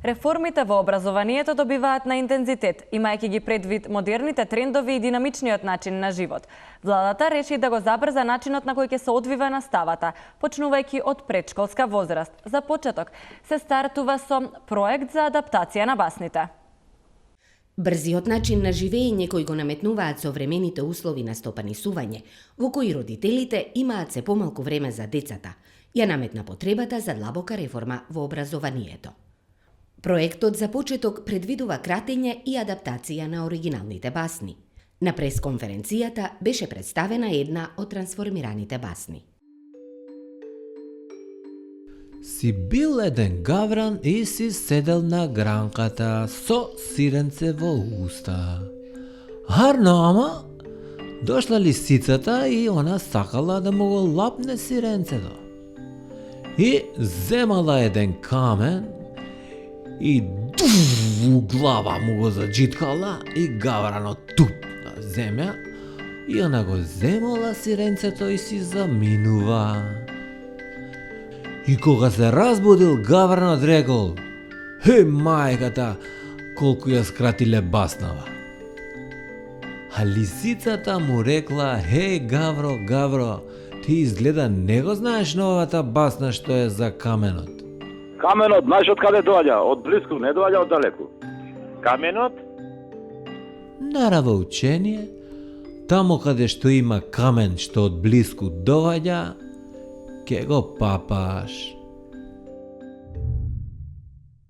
Реформите во образованието добиваат на интензитет, имајќи ги предвид модерните трендови и динамичниот начин на живот. Владата реши да го забрза начинот на кој ќе се одвива наставата, почнувајќи од предшколска возраст. За почеток се стартува со проект за адаптација на басните. Брзиот начин на живење кој го наметнуваат современите услови на стопанисување, во кои родителите имаат се помалку време за децата, ја наметна потребата за длабока реформа во образованието. Проектот за почеток предвидува кратење и адаптација на оригиналните басни. На пресконференцијата беше представена една од трансформираните басни. Си бил еден гавран и си седел на гранката со сиренце во уста. Харно, ама дошла лисицата и она сакала да му го лапне сиренцето. И земала еден камен и у глава му го заджиткала и гавранот туп на земја и она го земала сиренцето и си заминува. И кога се разбудил, гавранот рекол: "Хе, мајката, колку ја скратиле баснава." А лисицата му рекла: "Хе, Гавро, Гавро, ти изгледа не го знаеш новата басна што е за каменот." Каменот, знаеш од каде доаѓа? Од близко, не доаѓа од далеку. Каменот? Нараво учение, тамо каде што има камен што од близко доаѓа, ке го папаш.